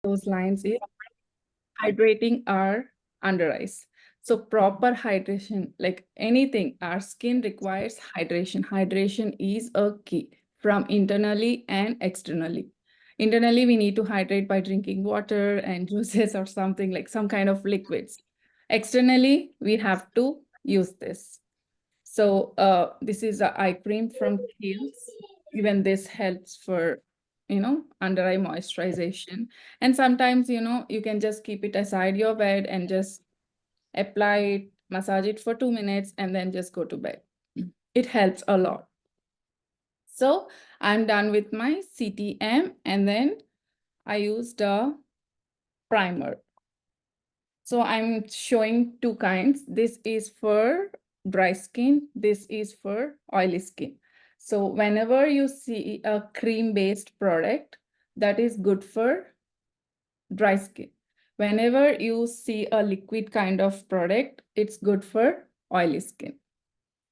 those lines is hydrating our under eyes. So proper hydration, like anything, our skin requires hydration. Hydration is a key from internally and externally. Internally, we need to hydrate by drinking water and juices or something like some kind of liquids. Externally, we have to use this. So this is a eye cream from Kiehl's. Even this helps for, under eye moisturization. And sometimes, you can just keep it aside your bed and just apply it, massage it for 2 minutes, and then just go to bed. It helps a lot. So I'm done with my CTM, and then I used a primer. So I'm showing two kinds. This is for dry skin. This is for oily skin. So whenever you see a cream-based product, that is good for dry skin. Whenever you see a liquid kind of product, it's good for oily skin.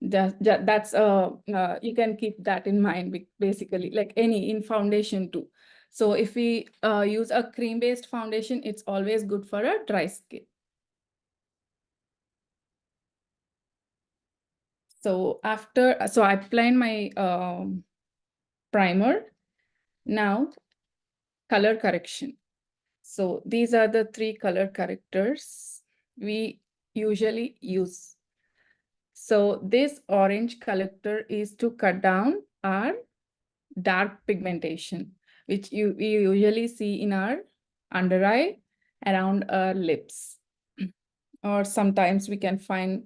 That's you can keep that in mind, basically, like any in foundation too. So if we use a cream-based foundation, it's always good for a dry skin. So I applied my primer. Now, color correction. So these are the three color correctors we usually use. So this orange corrector is to cut down our dark pigmentation, which we usually see in our under eye, around our lips, or sometimes we can find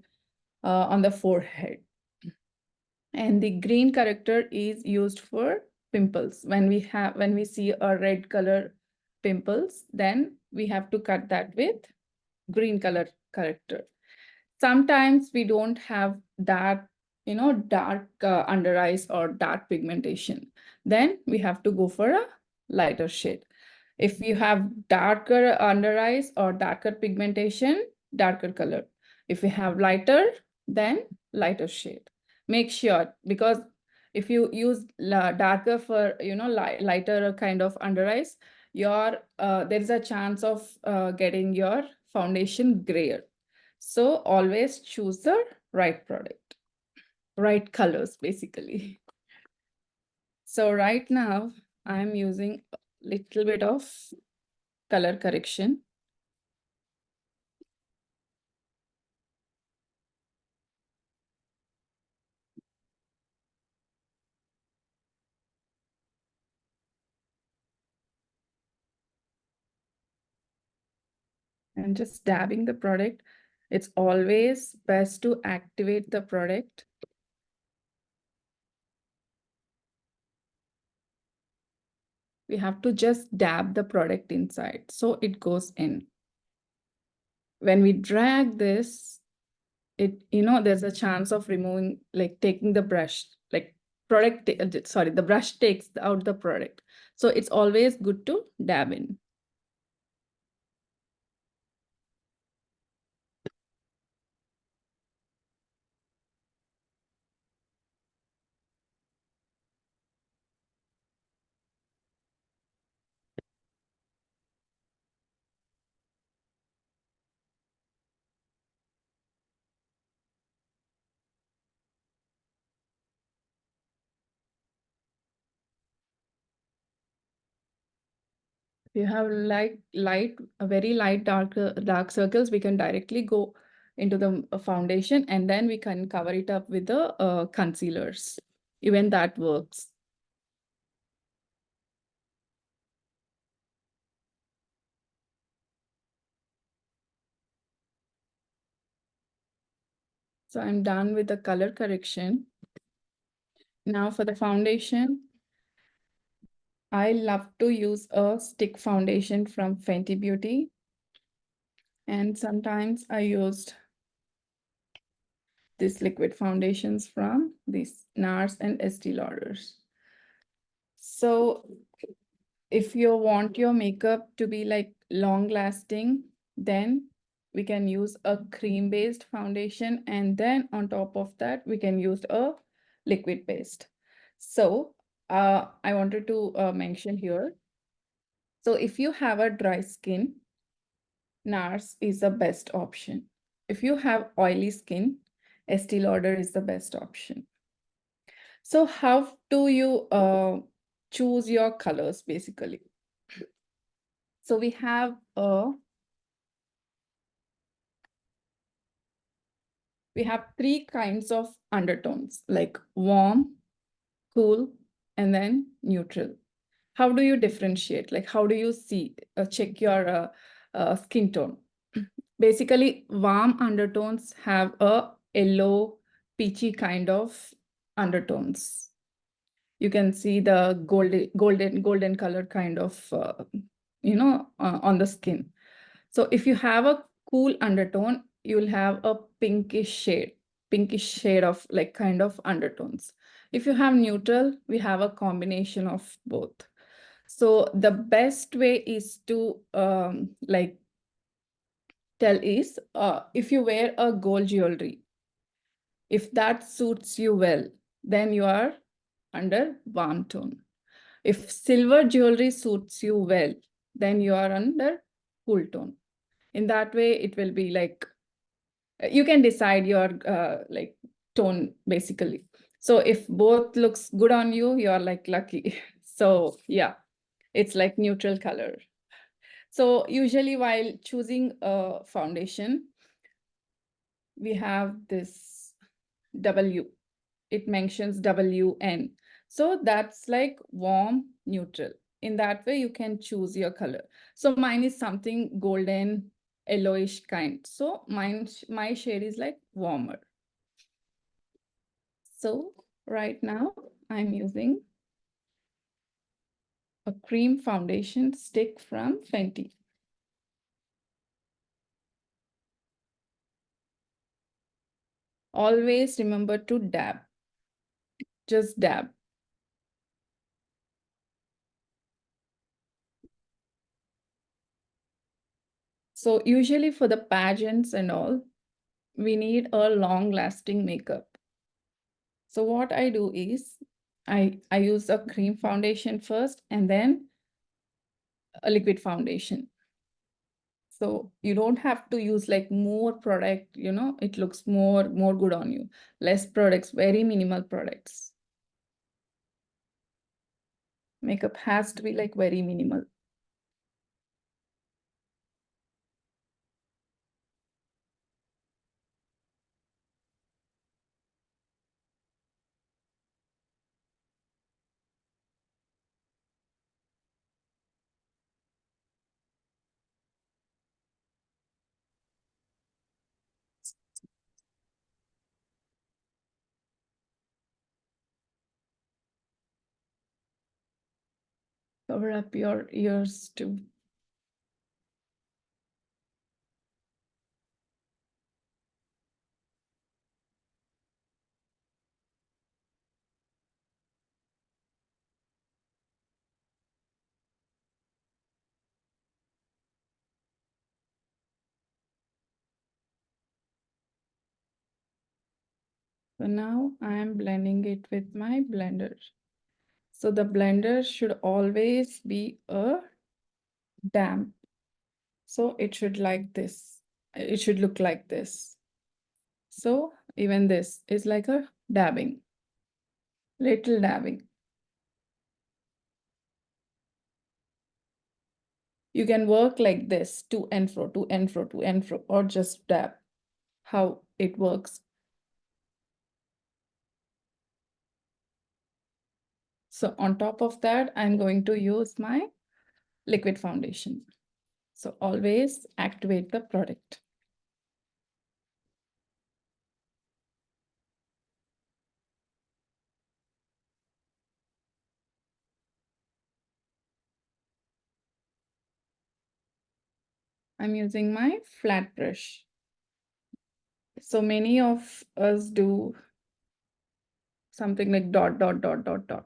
on the forehead. And the green corrector is used for pimples. When we see a red color pimples, then we have to cut that with green color corrector. Sometimes we don't have that, dark under eyes or dark pigmentation. Then we have to go for a lighter shade. If you have darker under eyes or darker pigmentation, darker color. If you have lighter, then lighter shade. Make sure, because if you use darker for, lighter kind of under eyes, there is a chance of getting your foundation grayer. So always choose the right product, right colors, basically. So right now I'm using a little bit of color correction. And just dabbing the product. It's always best to activate the product. We have to just dab the product inside so it goes in. When we drag this, there's a chance of removing, like taking the brush, like the brush takes out the product. So it's always good to dab in. If you have very light dark circles, we can directly go into the foundation, and then we can cover it up with the concealers. Even that works. So I'm done with the color correction. Now for the foundation, I love to use a stick foundation from Fenty Beauty. And sometimes I used these liquid foundations from these NARS and Estee Lauders. So if you want your makeup to be like long lasting, then we can use a cream based foundation, and then on top of that we can use a liquid based. So I wanted to mention here, So if you have a dry skin, NARS is the best option. If you have oily skin, Estee Lauder is the best option. So how do you choose your colors basically? So we have three kinds of undertones, like warm, cool, and then neutral. How do you differentiate? Like, how do you see, check your skin tone? Basically, warm undertones have a yellow, peachy kind of undertones. You can see the golden color kind of, on the skin. So if you have a cool undertone, you'll have a pinkish shade of like kind of undertones. If you have neutral, we have a combination of both. So the best way is to like tell is if you wear a gold jewelry, if that suits you well, then you are under warm tone. If silver jewelry suits you well, then you are under cool tone. In that way, it will be like you can decide your like tone basically. So if both looks good on you, you are like lucky. So yeah, it's like neutral color. So usually while choosing a foundation, we have this W. It mentions WN. So that's like warm, neutral. In that way, you can choose your color. So mine is something golden, yellowish kind. So my shade is like warmer. So right now I'm using a cream foundation stick from Fenty. Always remember to dab, just dab. So usually for the pageants and all, we need a long lasting makeup. So what I do is I use a cream foundation first and then a liquid foundation. So you don't have to use like more product, it looks more good on you. Less products, very minimal products. Makeup has to be like very minimal. Cover up your ears too. So now I am blending it with my blender. So the blender should always be a damp. So it should like this. It should look like this. So even this is like a dabbing, little dabbing. You can work like this to and fro, to and fro, to and fro, or just dab, how it works. So on top of that, I'm going to use my liquid foundation. So always activate the product. I'm using my flat brush. So many of us do something like dot, dot, dot, dot, dot.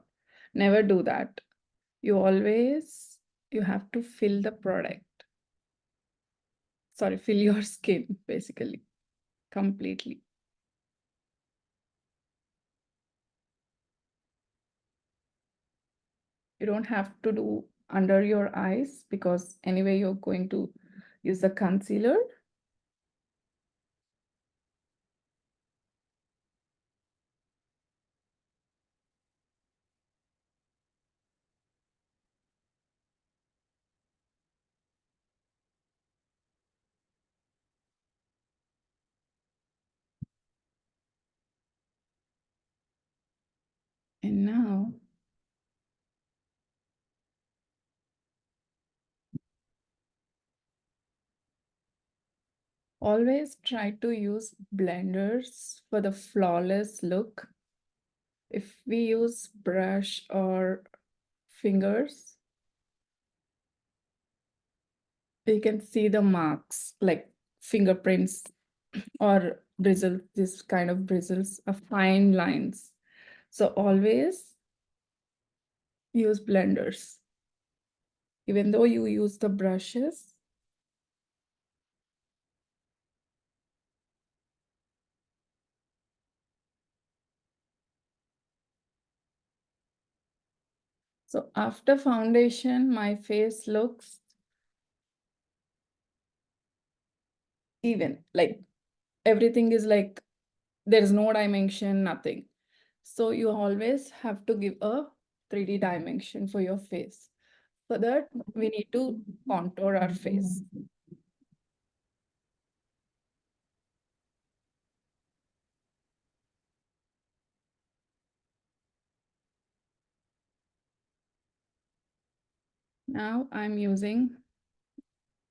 Never do that. You have to fill the product. Sorry, fill your skin basically, completely. You don't have to do under your eyes because anyway you're going to use the concealer. And now always try to use blenders for the flawless look. If we use brush or fingers, you can see the marks like fingerprints or bristles, this kind of bristles are fine lines. So always use blenders. Even though you use the brushes, so after foundation, my face looks even, like everything is like there's no dimension, nothing. So you always have to give a 3D dimension for your face. For that, we need to contour our face. Now I'm using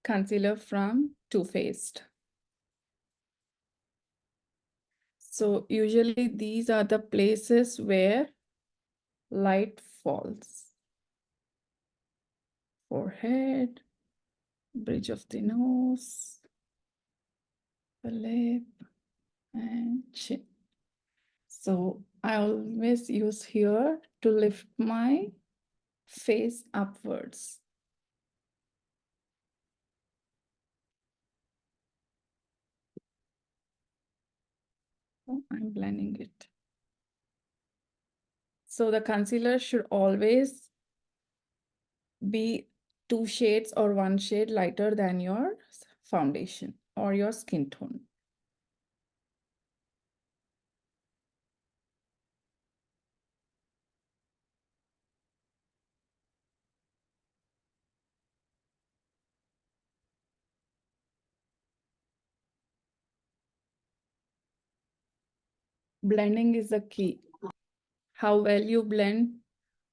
concealer from Too Faced. So usually these are the places where light falls. Forehead, bridge of the nose, the lip, and chin. So I always use here to lift my face upwards. Oh, I'm blending it. So the concealer should always be 2 shades or 1 shade lighter than your foundation or your skin tone. Blending is the key. How well you blend,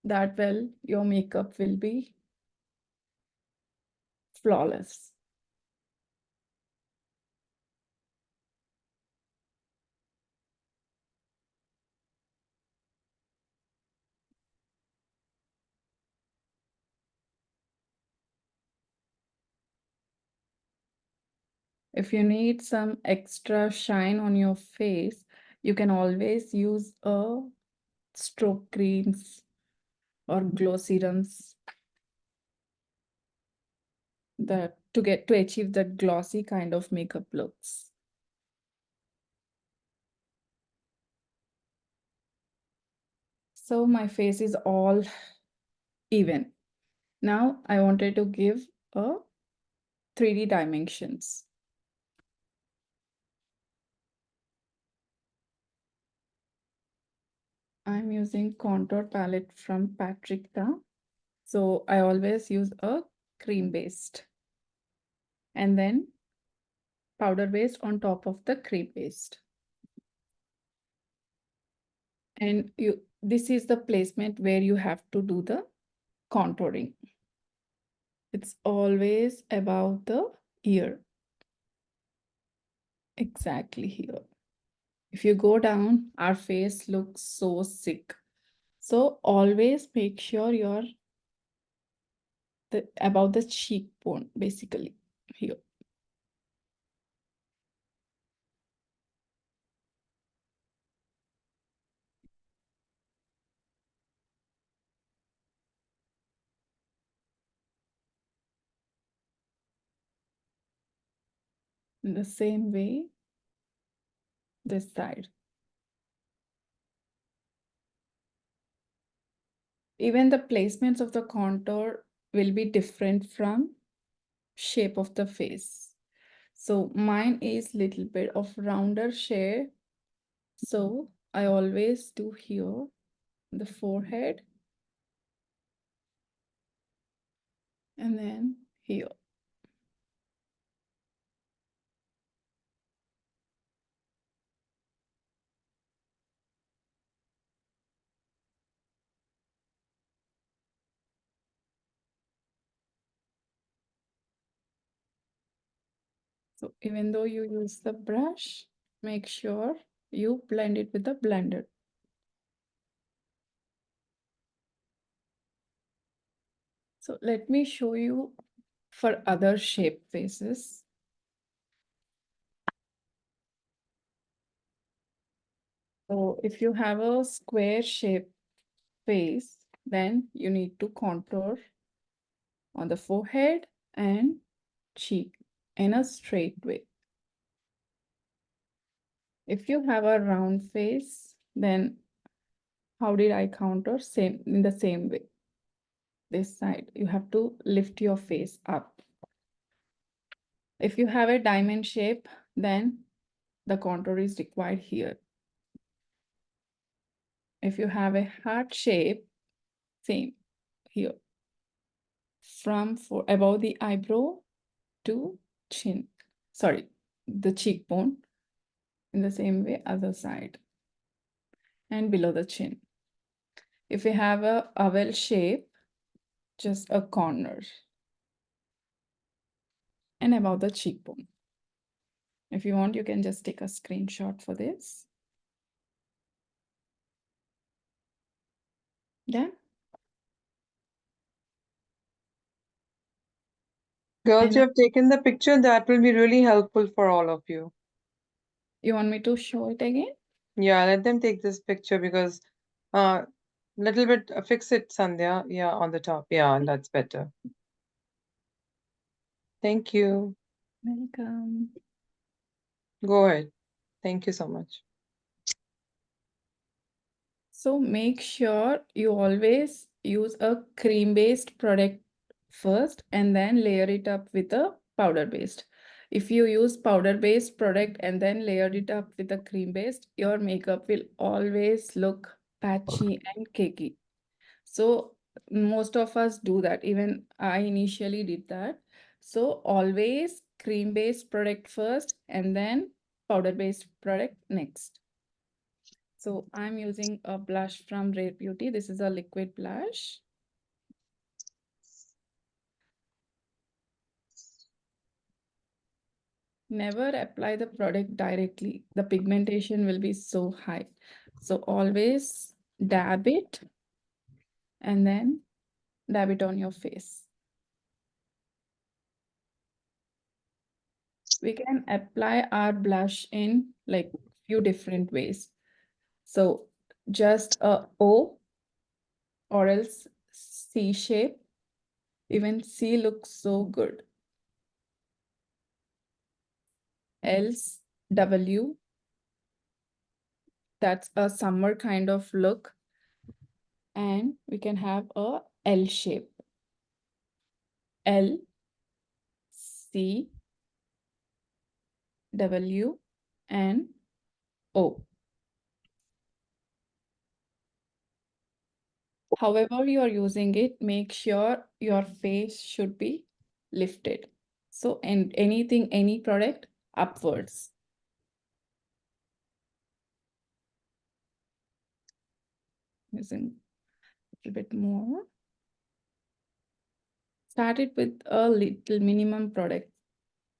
that well your makeup will be flawless. If you need some extra shine on your face, you can always use a stroke creams or glow serums that to achieve that glossy kind of makeup looks. So my face is all even. Now I wanted to give a 3D dimensions. I'm using contour palette from Patricia. So I always use a cream based and then powder based on top of the cream based. And this is the placement where you have to do the contouring. It's always about the ear. Exactly here. If you go down, our face looks so sick. So always make sure you're about the cheekbone, basically here. In the same way, this side. Even the placements of the contour will be different from shape of the face. So mine is little bit of rounder shape. So I always do here the forehead and then here. So even though you use the brush, make sure you blend it with the blender. So let me show you for other shape faces. So if you have a square shape face, then you need to contour on the forehead and cheek in a straight way. If you have a round face, then how did I contour? Same in the same way. This side, you have to lift your face up. If you have a diamond shape, then the contour is required here. If you have a heart shape, same here. From for above the eyebrow to chin. Sorry, the cheekbone. In the same way, other side. And below the chin. If you have a oval shape, just a corner. And above the cheekbone. If you want, you can just take a screenshot for this. Yeah. Girls, And you have taken the picture. That will be really helpful for all of you. you want me to show it again? Yeah, let them take this picture because uh little bit fix it, Sandhya. Yeah, on the top. Yeah, that's better. Thank you. Welcome. Go ahead. Thank you so much. So make sure you always use a cream-based product first and then layer it up with a powder-based. If you use powder-based product and then layer it up with a cream-based, your makeup will always look patchy and cakey. So most of us do that. Even I initially did that. So always cream-based product first and then powder-based product next. So I'm using a blush from Rare Beauty. This is a liquid blush. Never apply the product directly. The pigmentation will be so high. So always dab it and then dab it on your face. We can apply our blush in like few different ways. So just a O or else C shape. Even C looks so good. Else W, that's a summer kind of look. And we can have a L shape. L, C, W, and O. However you are using it, make sure your face should be lifted. So, and anything, any product upwards. Using a little bit more. Start it with a little minimum product.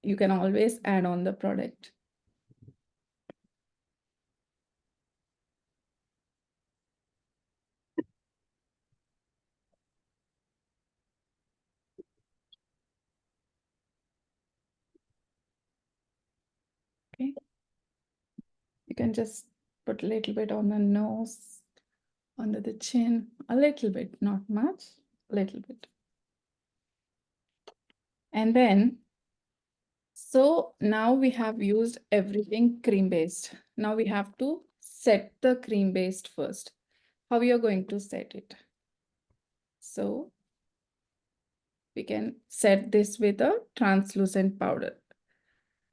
You can always add on the product. Okay. You can just put a little bit on the nose, under the chin, a little bit, not much, a little bit. And then, so now we have used everything cream based. Now we have to set the cream based first. How we are going to set it? So we can set this with a translucent powder.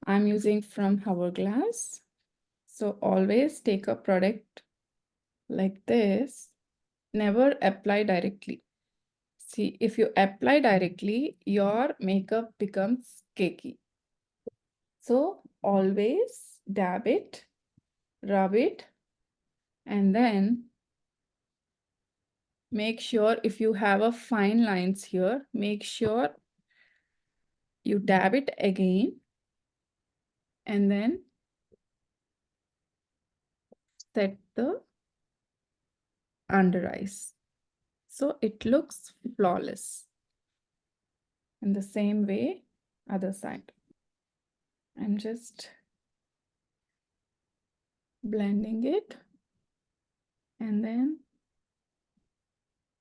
I'm using from Hourglass. So always take a product like this. Never apply directly. See, if you apply directly, your makeup becomes cakey. So always dab it, rub it, and then make sure if you have a fine lines here, make sure you dab it again and then set the under eyes. So it looks flawless. In the same way, other side. I'm just blending it and then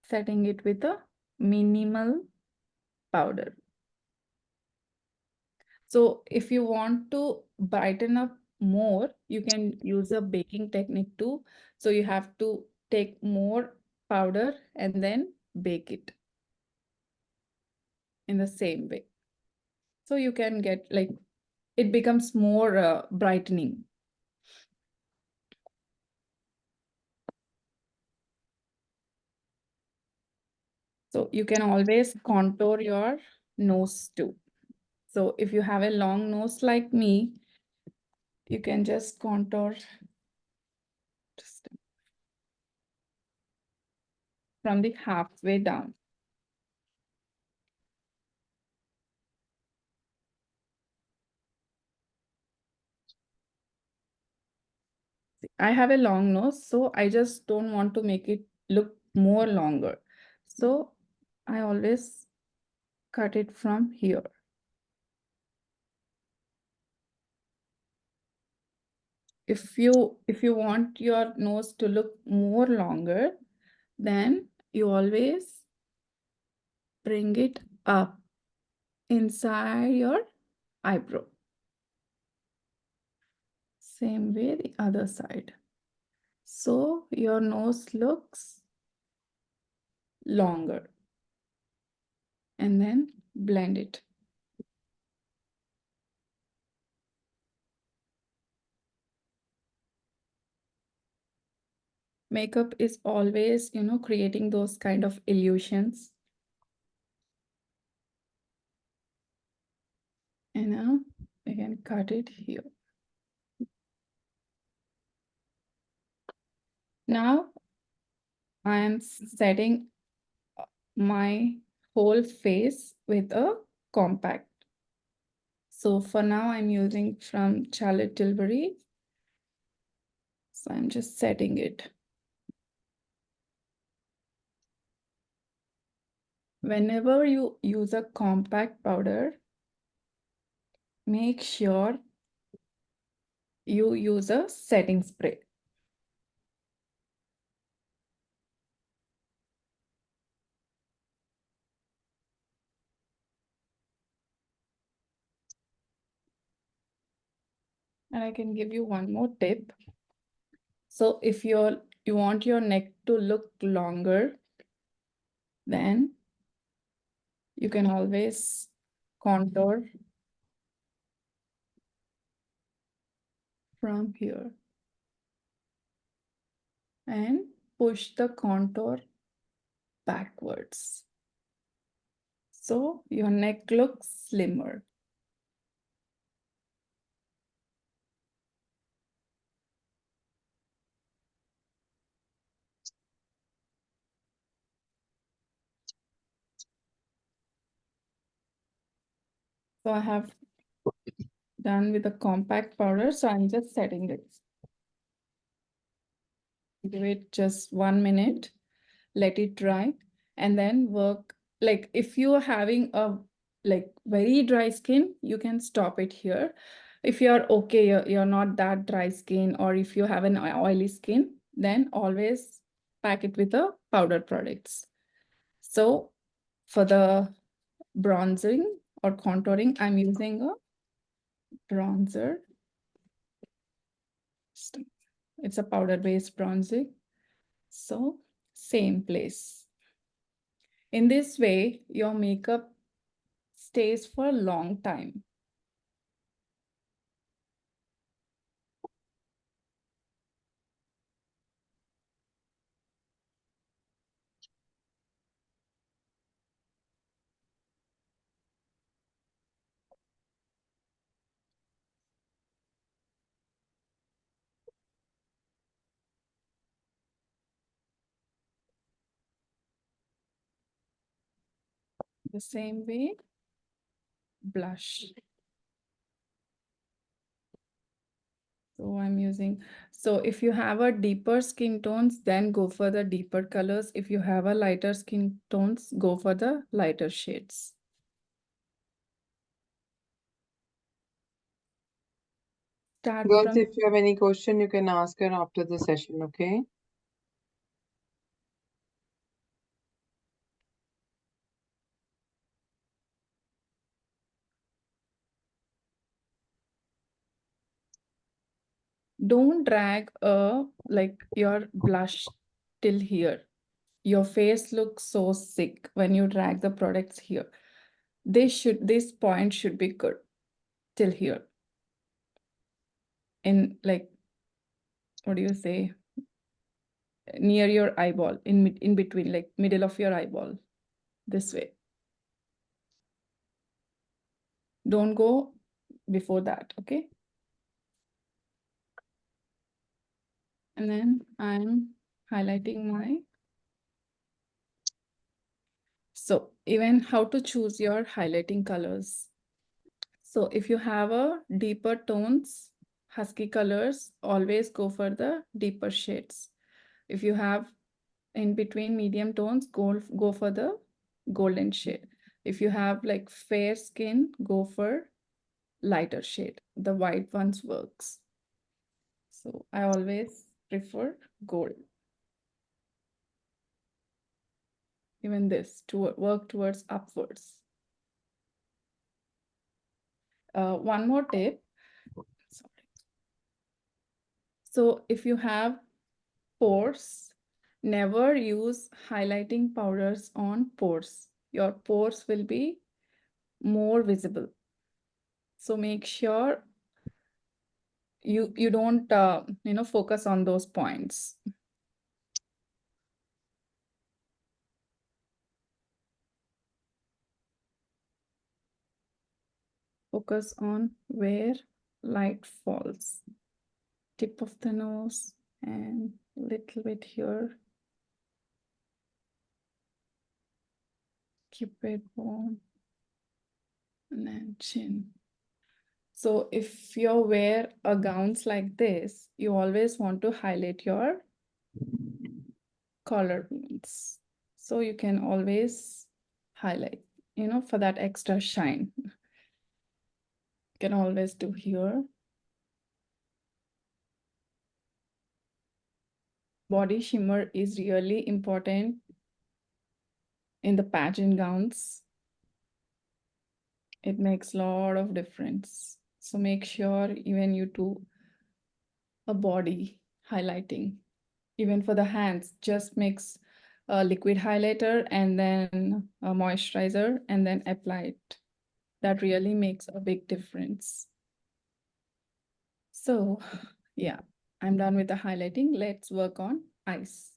setting it with a minimal powder. So if you want to brighten up more, you can use a baking technique too. So you have to take more powder and then bake it in the same way. So you can get like, it becomes more brightening. So you can always contour your nose too. So if you have a long nose like me, you can just contour just from the halfway down. I have a long nose, so I just don't want to make it look more longer. So I always cut it from here. If you want your nose to look more longer, then you always bring it up inside your eyebrow. Same way the other side. So your nose looks longer. And then blend it. Makeup is always, creating those kind of illusions. And now I can cut it here. Now I am setting my whole face with a compact. So for now I'm using from Charlotte Tilbury. So I'm just setting it. Whenever you use a compact powder, make sure you use a setting spray. And I can give you one more tip. So if you want your neck to look longer, then you can always contour from here and push the contour backwards. So your neck looks slimmer. So I have done with the compact powder. So I'm just setting it. Give it just 1 minute, let it dry, and then work. Like if you're having a like very dry skin, you can stop it here. If you're okay, you're not that dry skin, or if you have an oily skin, then always pack it with the powder products. So for the bronzing or contouring, I'm using a bronzer. It's a powder-based bronzing. So same place. In this way, your makeup stays for a long time. The same way, blush. So I'm using, so if you have a deeper skin tones, then go for the deeper colors. If you have a lighter skin tones, go for the lighter shades. Start Girls, from, if you have any question, you can ask her after the session, okay? don't drag like your blush till here. Your face looks so sick when you drag the products here. This point should be good till here. In like, what do you say? Near your eyeball, in between, like middle of your eyeball, this way. Don't go before that, okay? And then I'm highlighting my. So even how to choose your highlighting colors. So if you have a deeper tones, husky colors, always go for the deeper shades. If you have in between medium tones, go for the golden shade. If you have like fair skin, go for lighter shade. The white ones works. So I always prefer gold. Even this to work towards upwards. One more tip. Sorry. So if you have pores, never use highlighting powders on pores. Your pores will be more visible. So make sure you don't focus on those points. Focus on where light falls. Tip of the nose and little bit here. Keep it warm. And then chin. So if you wear a gowns like this, you always want to highlight your collarbones. So you can always highlight, for that extra shine. You can always do here. Body shimmer is really important in the pageant gowns. It makes a lot of difference. So make sure even you do a body highlighting. Even for the hands, just mix a liquid highlighter and then a moisturizer and then apply it. That really makes a big difference. So yeah, I'm done with the highlighting. Let's work on eyes.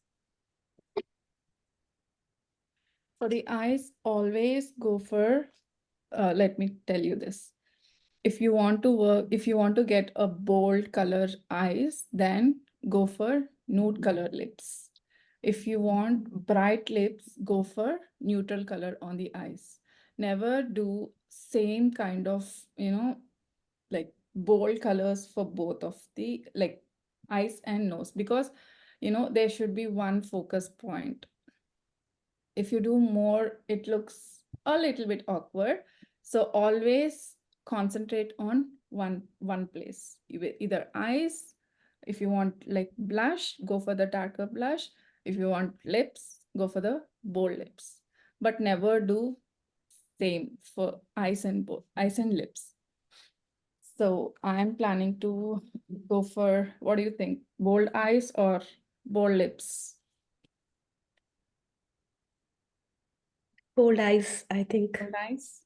For the eyes, always go for, let me tell you this. If you want to get a bold color eyes, then go for nude color lips. If you want bright lips, go for neutral color on the eyes. Never do same kind of, like bold colors for both of the like eyes and nose, because there should be one focus point. If you do more, it looks a little bit awkward. So always concentrate on one place, either eyes. If you want like blush, go for the darker blush. If you want lips, go for the bold lips, but never do same for eyes and lips. So I'm planning to go for, what do you think, bold eyes or bold lips? Bold eyes, I think. Bold eyes.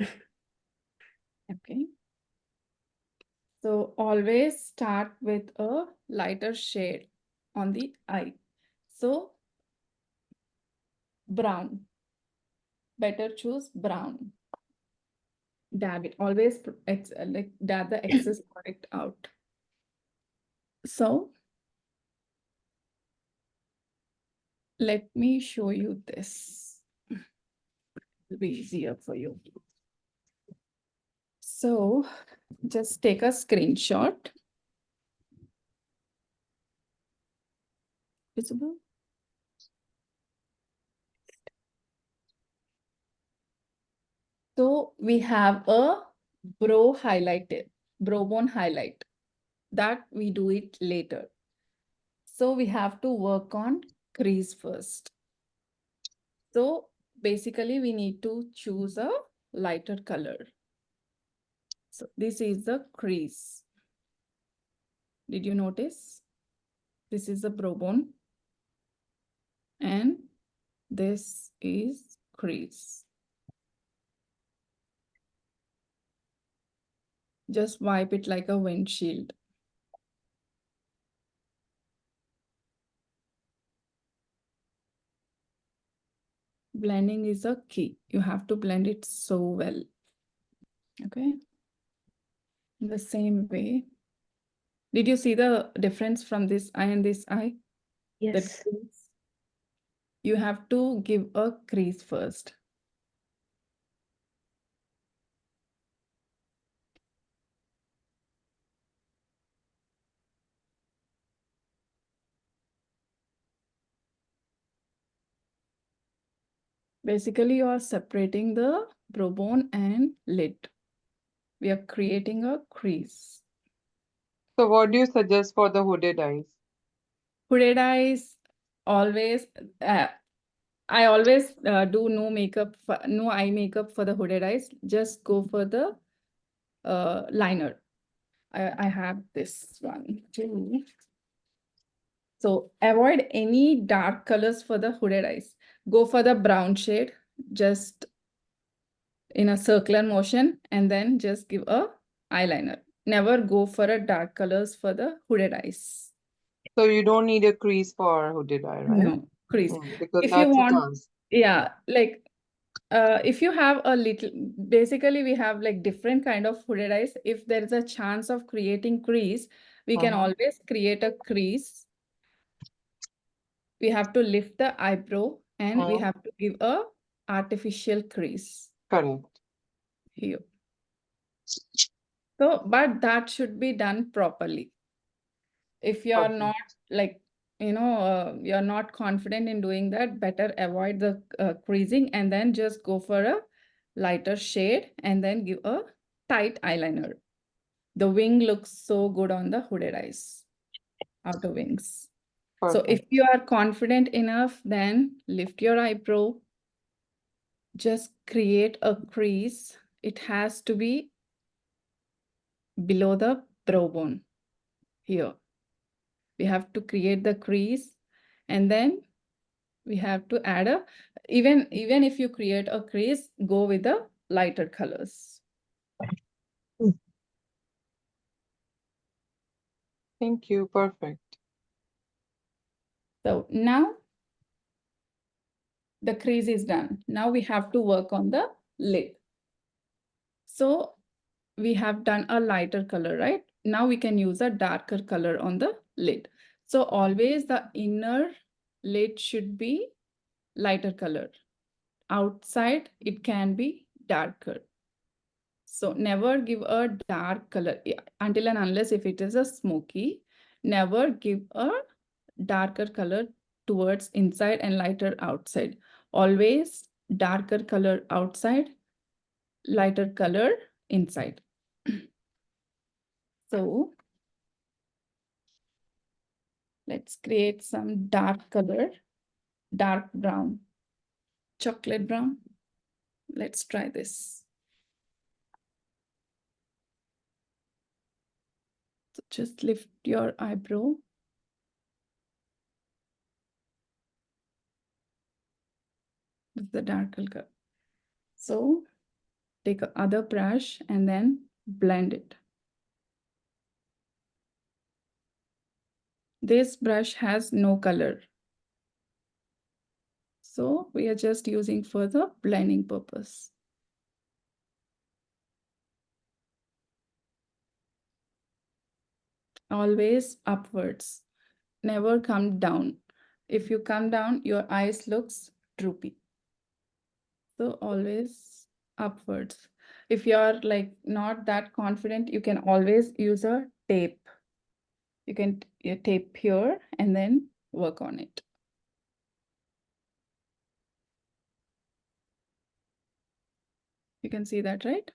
Okay. So always start with a lighter shade on the eye. So brown. Better choose brown. Dab it. Always like dab the excess product out. So let me show you this. It'll be easier for you. So just take a screenshot. Visible? So we have a brow bone highlight. That we do it later. So we have to work on crease first. So basically we need to choose a lighter color. So this is the crease. Did you notice? This is the brow bone and this is crease. Just wipe it like a windshield. Blending is a key. You have to blend it so well. Okay. In the same way. Did you see the difference from this eye and this eye? The Yes. crease. You have to give a crease first. Basically, you are separating the brow bone and lid. We are creating a crease. So what do you suggest for the hooded eyes? Hooded eyes, always, I always do no eye makeup for the hooded eyes. Just go for the liner. I have this one too. So avoid any dark colors for the hooded eyes. Go for the brown shade, just in a circular motion, and then just give a eyeliner. Never go for a dark colors for the hooded eyes. So you don't need a crease for hooded eye, right? No, crease. Because If you that's a want, task. yeah, like if you have a little, basically we have like different kind of hooded eyes. If there is a chance of creating crease, we can Uh-huh. always create a crease. We have to lift the eyebrow and we Uh-huh. have to give a artificial crease Correct. here. So, but that should be done properly. If you are not Perfect. like, you're not confident in doing that, better avoid the creasing and then just go for a lighter shade and then give a tight eyeliner. The wing looks so good on the hooded eyes, outer wings. So if Perfect. you are confident enough, then lift your eyebrow, just create a crease. It has to be below the brow bone here. We have to create the crease and then we have to add a, even if you create a crease, go with the lighter colors. Thank you. Perfect. So now the crease is done. Now we have to work on the lid. So we have done a lighter color, right? Now we can use a darker color on the lid. So always the inner lid should be lighter color. Outside, it can be darker. So never give a dark color until and unless if it is a smoky, never give a darker color towards inside and lighter outside. Always darker color outside, lighter color inside. So let's create some dark color, dark brown, chocolate brown. Let's try this. So just lift your eyebrow. This is the darker color. So take a other brush and then blend it. This brush has no color. So we are just using for the blending purpose. Always upwards, never come down. If you come down, your eyes looks droopy. So always upwards. If you're like not that confident, you can always use a tape. You can tape here and then work on it. You can see that, right?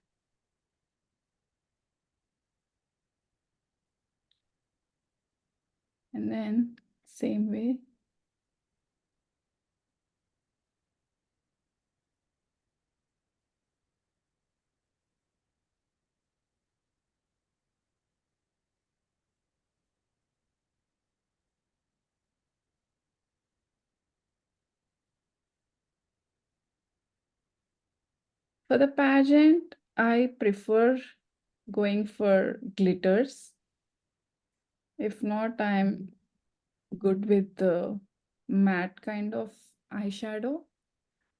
And then same way. For the pageant, I prefer going for glitters. If not, I'm good with the matte kind of eyeshadow.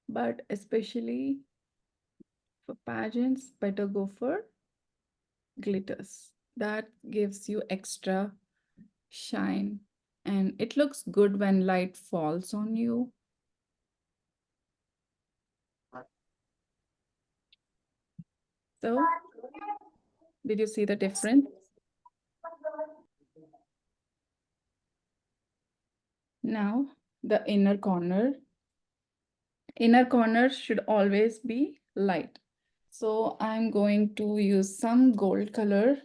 But especially for pageants, better go for glitters. That gives you extra shine and it looks good when light falls on you. So, did you see the difference? Now, the inner corner. Inner corner should always be light. So, I'm going to use some gold color.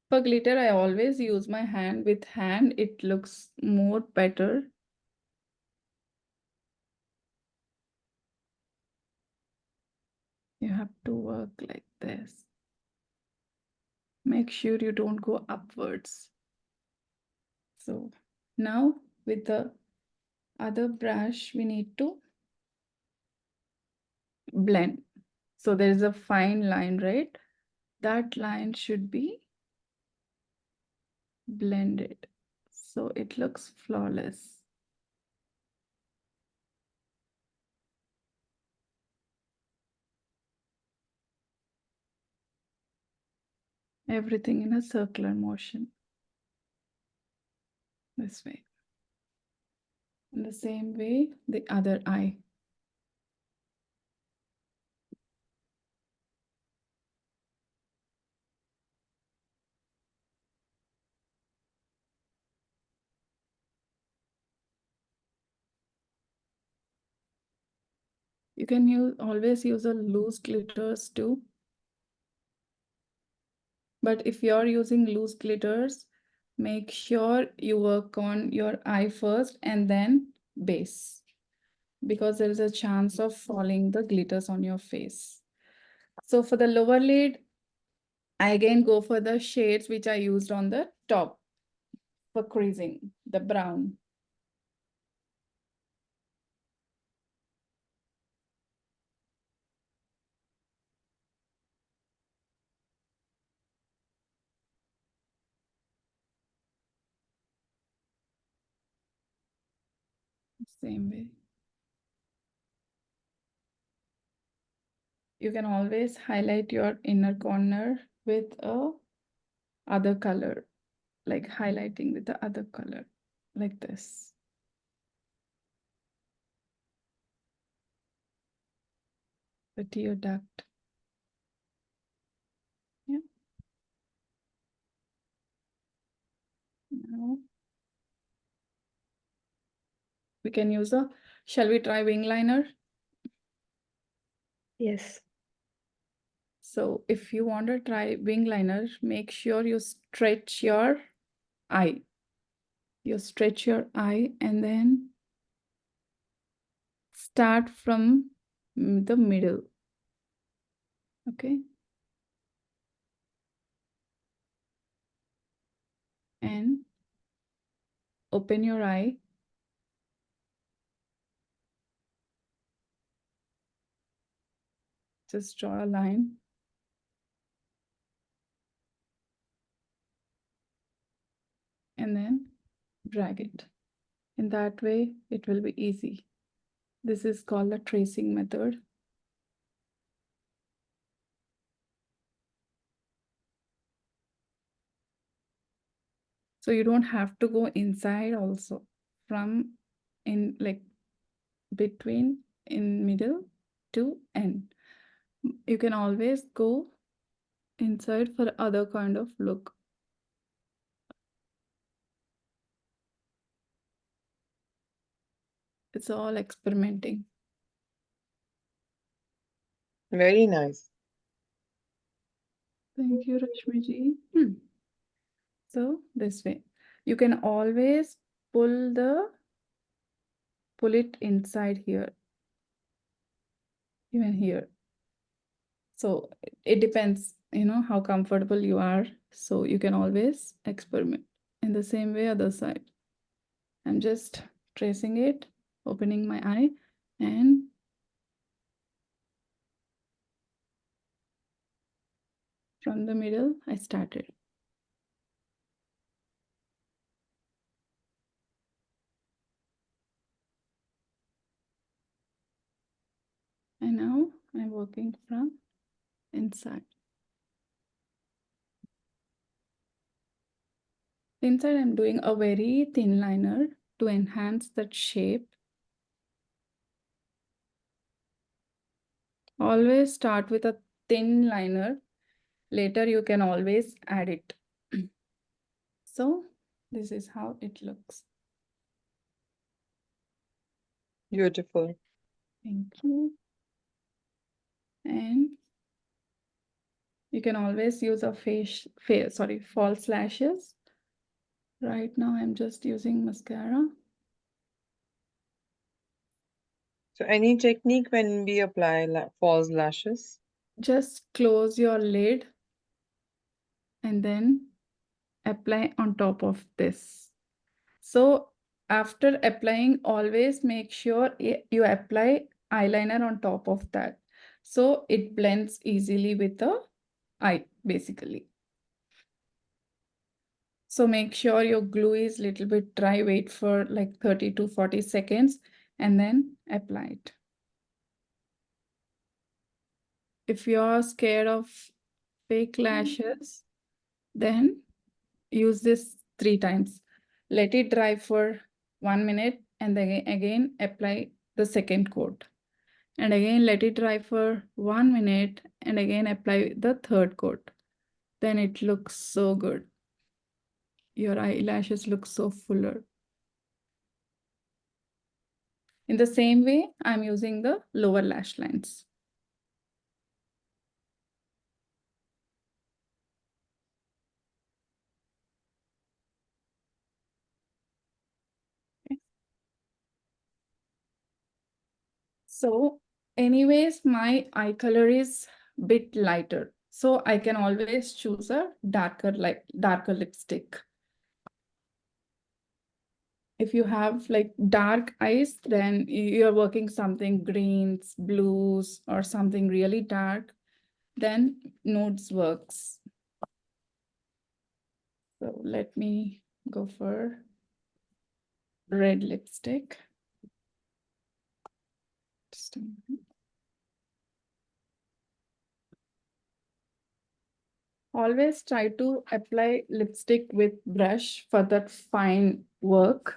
For glitter, I always use my hand. With hand, it looks more better. You have to work like this. Make sure you don't go upwards. So now with the other brush, we need to blend. So there is a fine line, right? That line should be blended. So it looks flawless. Everything in a circular motion. This way. In the same way, the other eye. You can always use a loose glitters too. But if you're using loose glitters, make sure you work on your eye first and then base, because there is a chance of falling the glitters on your face. So for the lower lid, I again go for the shades which I used on the top for creasing, the brown. Same way. You can always highlight your inner corner with a other color, like highlighting with the other color, like this. The tear duct. Yeah. Now we can use a, shall we try wing liner? Yes. So if you want to try wing liner, make sure you stretch your eye. You stretch your eye and then start from the middle. Okay. open your eye. Just draw a line. And then drag it. In that way, it will be easy. This is called the tracing method. So you don't have to go inside also. From in like between in middle to end. You can always go inside for other kind of look. It's all experimenting. Very nice. Thank you, Rashmi ji. So this way, you can always pull it inside here, even here. So it depends, how comfortable you are. So you can always experiment. In the same way, other side. I'm just tracing it, opening my eye, and from the middle, I started. And now I'm working from inside. Inside, I'm doing a very thin liner to enhance that shape. Always start with a thin liner. Later, you can always add it. So this is how it looks. Beautiful. Thank you. And you can always use a false lashes. Right now, I'm just using mascara. So any technique when we apply false lashes? Just close your lid and then apply on top of this. So after applying, always make sure you apply eyeliner on top of that. So it blends easily with the eye, basically. So make sure your glue is little bit dry, wait for like 30 to 40 seconds and then apply it. If you're scared of fake lashes, then use this 3 times. Let it dry for 1 minute and then again apply the second coat. And again let it dry for 1 minute and again apply the third coat. Then it looks so good. Your eyelashes look so fuller. In the same way, I'm using the lower lash lines. Okay. So anyways, my eye color is bit lighter. So I can always choose a darker lipstick. If you have like dark eyes, then you're working something greens, blues, or something really dark, then nudes works. So let me go for red lipstick. Just a minute. Always try to apply lipstick with brush for that fine work.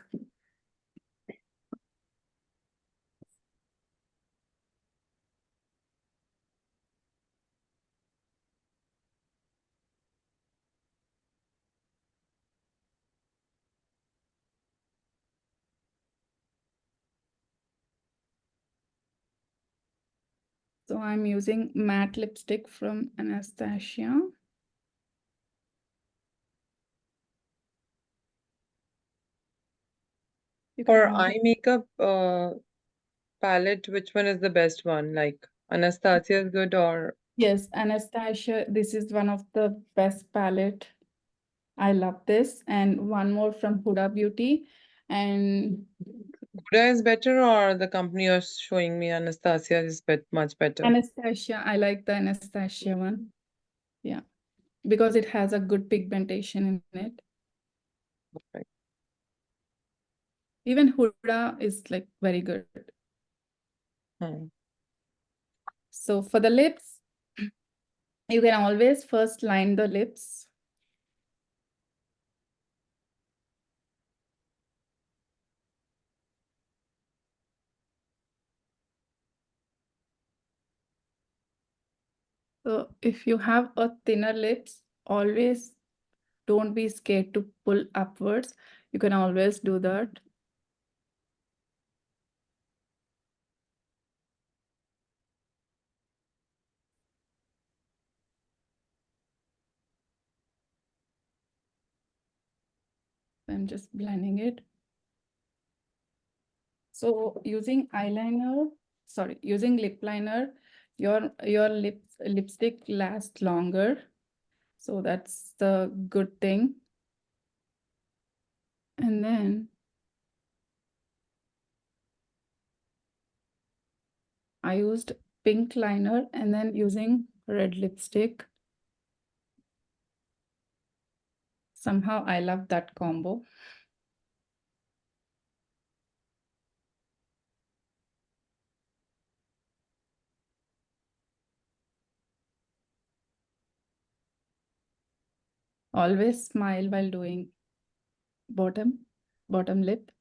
So I'm using matte lipstick from Anastasia. You can For always, eye makeup palette, which one is the best one? Like Anastasia is good or yes, Anastasia, this is one of the best palette. I love this. And one more from Huda Beauty. And Huda is better, or the company you're showing me, Anastasia, is much better? Anastasia, I like the Anastasia one. Yeah, because it has a good pigmentation in it. Right. Even Huda is like very good. Hmm. So for the lips, you can always first line the lips. So if you have a thinner lips, always don't be scared to pull upwards. You can always do that. I'm just blending it. So using eyeliner, sorry, using lip liner, your lipstick lasts longer. So that's the good thing. And then I used pink liner and then using red lipstick. Somehow I love that combo. Always smile while doing bottom lip.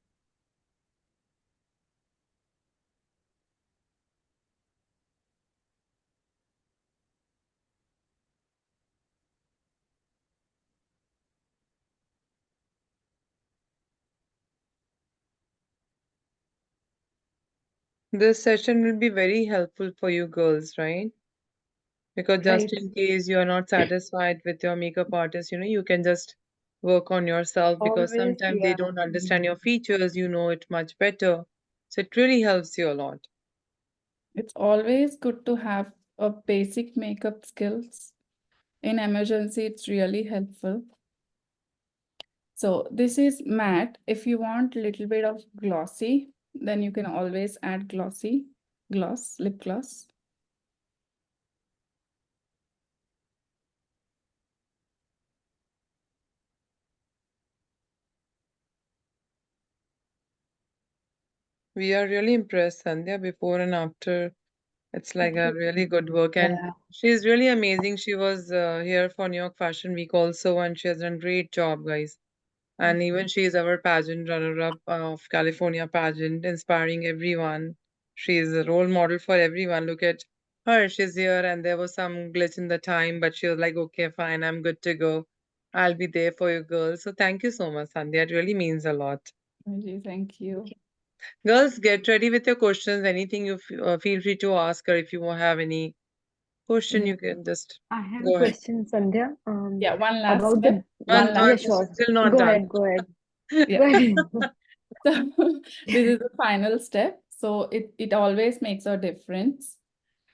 This session will be very helpful for you girls, right? Because just Right. in case you are not satisfied with your makeup artist, you can just work on yourself because Always, sometimes they yeah. don't understand Mm. your features, you know it much better. So it really helps you a lot. It's always good to have a basic makeup skills. In emergency, it's really helpful. So this is matte. If you want a little bit of glossy, then you can always add lip gloss. We are really impressed, Sandhya, before and after. It's like a really good work, and Yeah. she's really amazing. She was here for New York Fashion Week also, and she has done great job, guys. And even she is our pageant runner-up of California pageant, inspiring everyone. She is a role model for everyone. Look at her; she's here, and there was some glitch in the time, but she was like, "Okay, fine, I'm good to go. I'll be there for you, girls." So thank you so much, Sandhya. It really means a lot. Thank you. Girls, get ready with your questions. Anything you feel free to ask her if you have any question, Yeah. you can just I have a go ahead. question, Sandhya. Yeah, one last About step. the One last yeah, This is sure. still not Go done. ahead, go ahead. Yeah. Go ahead. So this is the final step. So it always makes a difference.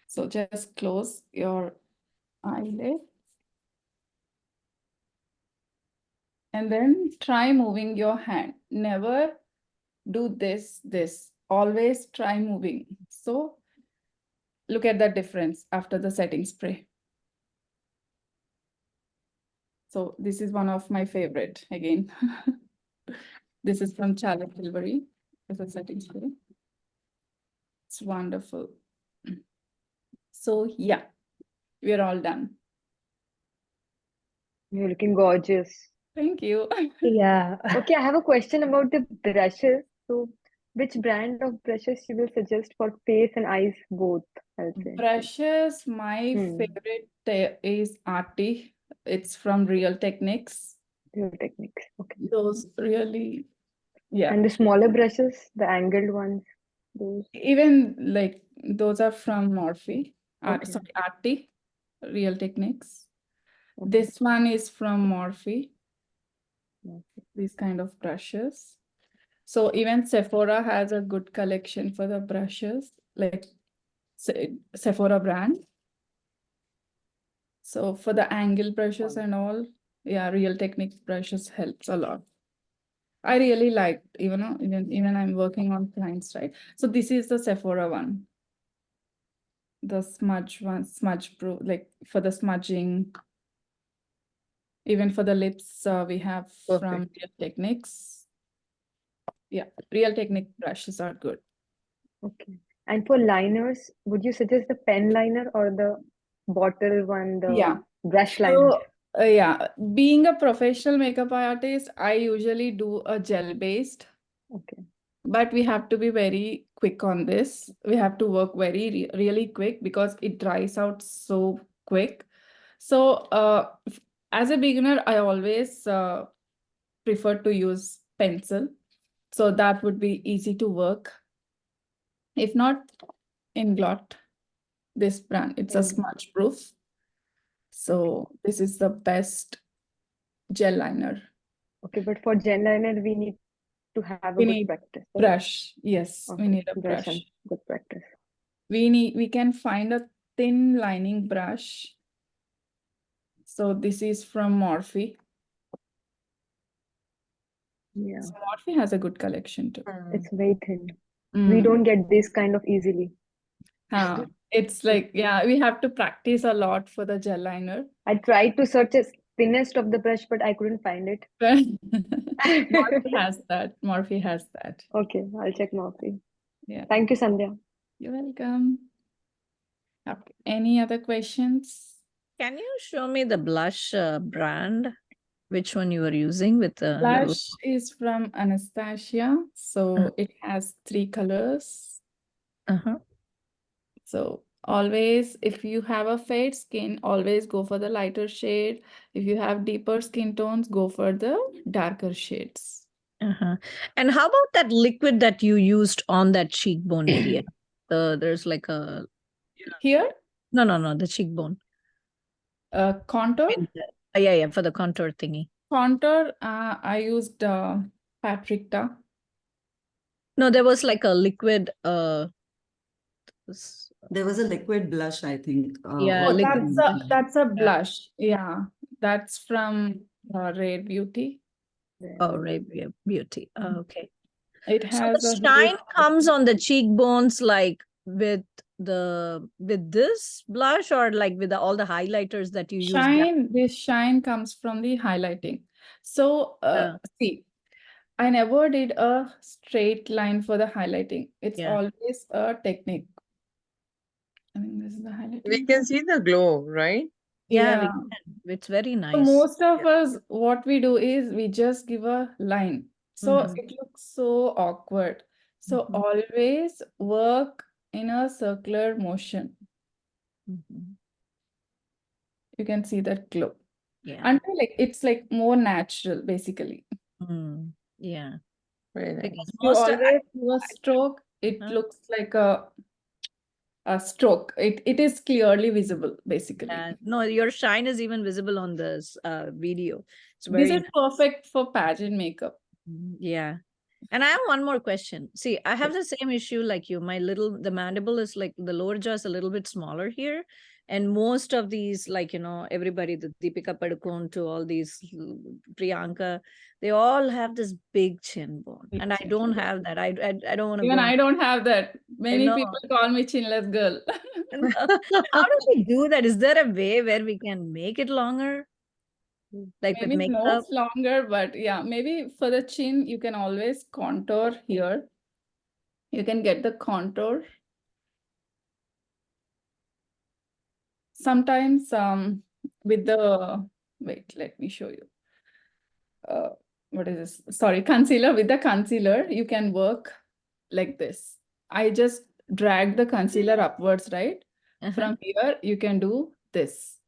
So just close your eyelid and then try moving your hand. Never do this. Always try moving. So look at the difference after the setting spray. So this is one of my favorite again. This is from Charlotte Tilbury. As a setting spray. It's wonderful. So yeah, we're all done. You're looking gorgeous. Thank you. Yeah. Okay, I have a question about the brushes. So, which brand of brushes you will suggest for face and eyes both, I'll say. Brushes, my Hmm. favorite is Arti. It's from Real Techniques. Your techniques. Okay. Those really, yeah. And the smaller brushes, the angled ones, those. Even like those are from Morphe. Okay. Sorry, Arti, Real Techniques. Okay. This one is from Morphe, Okay. these kind of brushes. So even Sephora has a good collection for the brushes, like Sephora brand. So for the angle brushes and all, yeah, Real Techniques brushes helps a lot. I really like, even I'm working on clients, right? So this is the Sephora one, the smudge one, smudge proof, like for the smudging. Even for the lips, we have from Perfect. Real Techniques. Yeah, Real Technique brushes are good. Okay. And for liners, would you suggest the pen liner or the bottle one, Yeah. the brush liner? So, yeah, being a professional makeup artist, I usually do a gel based, Okay. but we have to be very quick on this. We have to work really quick because it dries out so quick. So, as a beginner, I always prefer to use pencil. So that would be easy to work. If not, Inglot, this brand, it's a And smudge proof. So this is the best gel liner. okay, but for gel liner, we need to have a good We practice, need right? brush. Yes, Okay, we need a brush and brush. good practice. We can find a thin lining brush. So this is from Morphe. Yeah, So Morphe has a good collection too. it's very thin. We Mm. don't get this kind of easily. It's like, yeah, we have to practice a lot for the gel liner. I tried to search the thinnest of the brush, but I couldn't find it. Morphe has that. Morphe has that. Okay, I'll check Morphe. Yeah, Thank you, Sandhya. you're welcome. Okay. Any other questions? Can you show me the blush brand? Which one you were using with the little? Blush is from Anastasia. So it has 3 colors. Uh-huh. So always, if you have a fair skin, always go for the lighter shade. If you have deeper skin tones, go for the darker shades. Uh-huh. And how about that liquid that you used on that cheekbone area? There's like a Here, no, the cheekbone. contour. Yeah, for the contour thingy. Contour, I used Paprika. No, there was like a liquid There was a liquid blush, I think. Yeah, Oh, liquid that's a Yeah. blush. Yeah, that's from Rare Beauty. Oh, right, yeah, beauty. Oh, okay. It So has the a shine comes on the cheekbones like with this blush or like with all the highlighters that you use. shine. This shine comes from the highlighting. So see, I never did a straight line for the highlighting. It's Yeah. always a technique. I think this is the We highlighting. can see the glow, right? Yeah, Yeah. it's very So nice. most of us, what we do is we just give a line. So Mhm. it looks so awkward. So Mhm. always work in a circular motion. Mhm. You can see that glow. Yeah. Until like it's like more natural, basically. Yeah. Very nice. Because You most always do a stroke, it Uh-huh. looks like a stroke. It is clearly visible, basically. no, your shine is even visible on this video. It's This very is perfect for pageant makeup. Yeah. And I have one more question. See, I have the same issue like you. The mandible is like the lower jaw is a little bit smaller here. And most of these, like, everybody, the Deepika Padukone to all these Priyanka, they all have this big chin bone. Big And I chin. don't have that. I don't want to Even go. I don't have that. Many know. people call me chinless girl. And, how do we do that? Is there a way where we can make it longer? Like with Maybe makeup? nose longer, but yeah, maybe for the chin, you can always contour here. You can get the contour. Sometimes with the, wait, let me show you. What is this? Sorry, concealer. With the concealer, you can work like this. I just drag the concealer upwards, right? Uh-huh. From here, you can do this.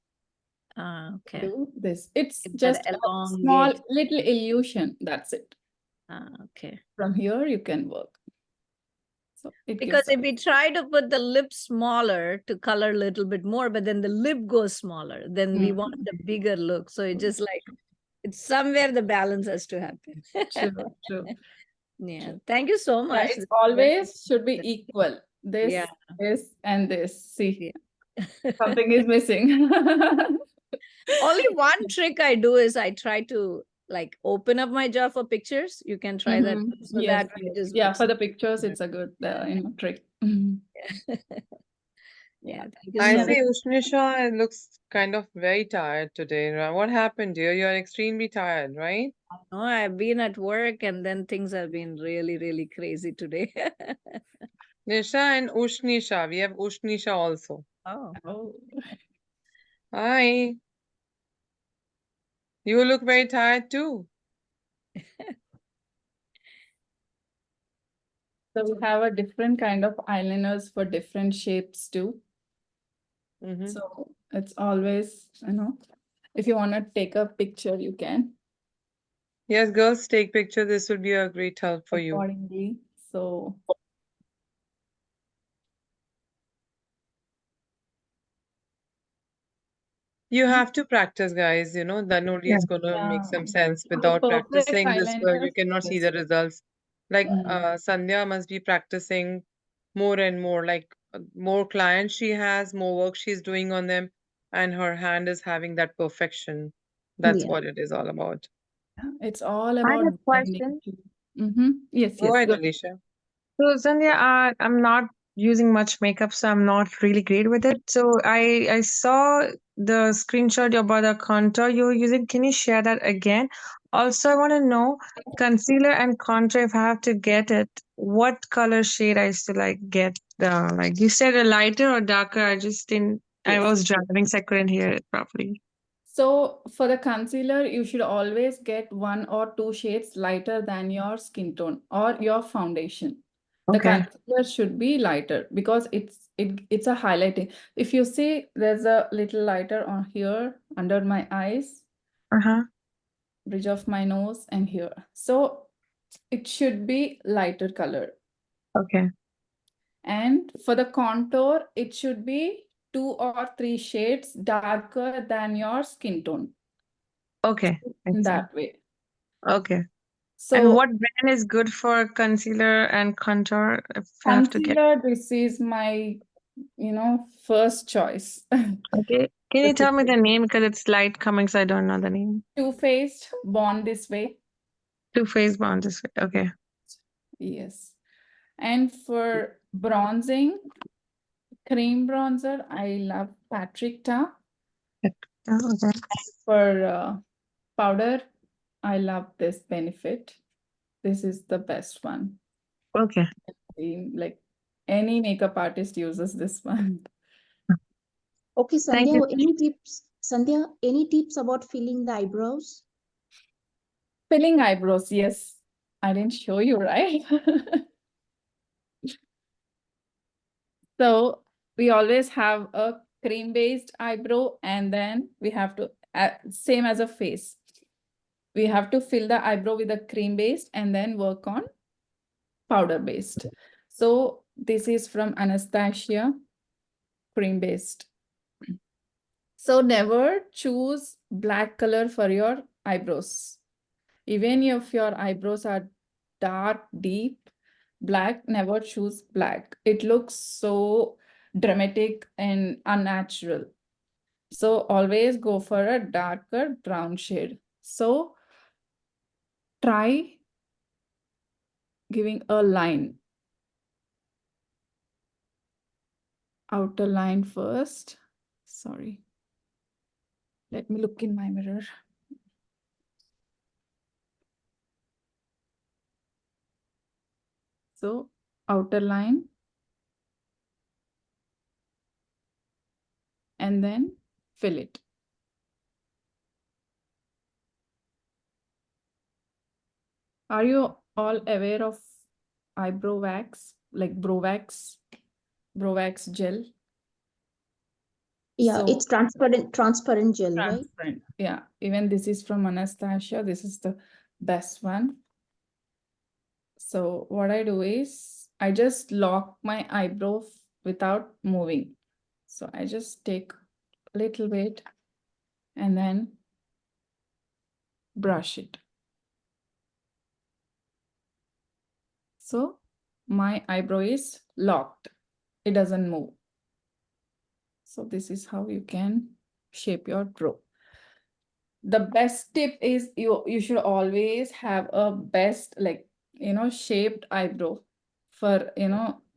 Okay. Do this. It's Give that just a small elongate. little illusion. That's it. Okay. From here, you can work. So it Because gives if we try to put the lip smaller to color a little bit more, but then the lip goes smaller, then we want the bigger look. So it just like, it's somewhere the balance has to happen. true, true. Yeah. True. Thank you so Yeah, much. it's always should be equal. This, Yeah. this, and this. See, Yeah. something is missing. Only one trick I do is I try to like open up my jaw for pictures. You can try that. Mhm. So Yes, that way yes. it just Yeah, makes for the it pictures, better. it's a good, Yeah. trick. Mhm. Yeah. Thank you I so Yeah. see much. Ushnisha looks kind of very tired today. What happened, dear? You're extremely tired, right? No, I've been at work and then things have been really, really crazy today. Nisha and Ushnisha. We have Ushnisha also. Oh. Oh. Hi. You look very tired too. So we have a different kind of eyeliners for different shapes too. Mm-hmm. So it's always, if you want to take a picture, you can Yes, girls, take picture. This will be a great help for you. accordingly. So You have to practice, guys. You know that nobody is going to make yeah, some sense for the without perfect practicing this. You eyeliners, cannot see yes. the results. Like Mhm. Sandhya must be practicing more and more. Like more clients she has, more work she's doing on them, and her hand is having that perfection. That's Yeah. what it is all about. It's all I have about a blending. question. Yes, Go yes, ahead, good. Alicia. So Sandhya, I'm not using much makeup, so I'm not really great with it. So I saw the screenshot about the contour you were using. Can you share that again? Also, I want to know concealer and contour. If I have to get it, what color shade I should like get? Like you said, a lighter or darker. I just didn't. I Yes. was driving, so I couldn't hear it properly. So for the concealer, you should always get 1 or 2 shades lighter than your skin tone or your foundation. The Okay. concealer should be lighter because it's a highlighting. If you see, there's a little lighter on here under my eyes, Uh-huh. bridge of my nose, and here. So it should be lighter color. Okay. And for the contour, it should be 2 or 3 shades darker than your skin tone. Okay. I In see. that way. Okay. And So what brand is good for concealer and contour if I have to get? concealer, this is my, first choice. Okay. Can you This is tell me the name because it's light coming, so I don't know the name. Too Faced, Born This Way. Two Face Bond this way. Okay. Yes. And for bronzing, cream bronzer, I love Patrick Ta. Okay. For powder, I love this Benefit. This is the best one. Okay. Like any makeup artist uses this one. Okay, Thank you. Sandhya, any tips about filling the eyebrows? Filling eyebrows, yes. I didn't show you, right? So we always have a cream-based eyebrow, and then we have to, same as a face. We have to fill the eyebrow with a cream-based and then work on powder-based. So this is from Anastasia, cream-based. So never choose black color for your eyebrows. Even if your eyebrows are dark, deep, black, never choose black. It looks so dramatic and unnatural. So always go for a darker brown shade. So try giving a line. Outer line first. Sorry. Let me look in my mirror. So outer line. And then fill it. Are you all aware of eyebrow wax, like brow wax gel? Yeah, So it's transparent gel, right? transparent. Yeah, even this is from Anastasia. This is the best one. So what I do is I just lock my eyebrow without moving. So I just take a little bit and then brush it. So my eyebrow is locked. It doesn't move. So this is how you can shape your brow. The best tip is you should always have a best, like, shaped eyebrow. For,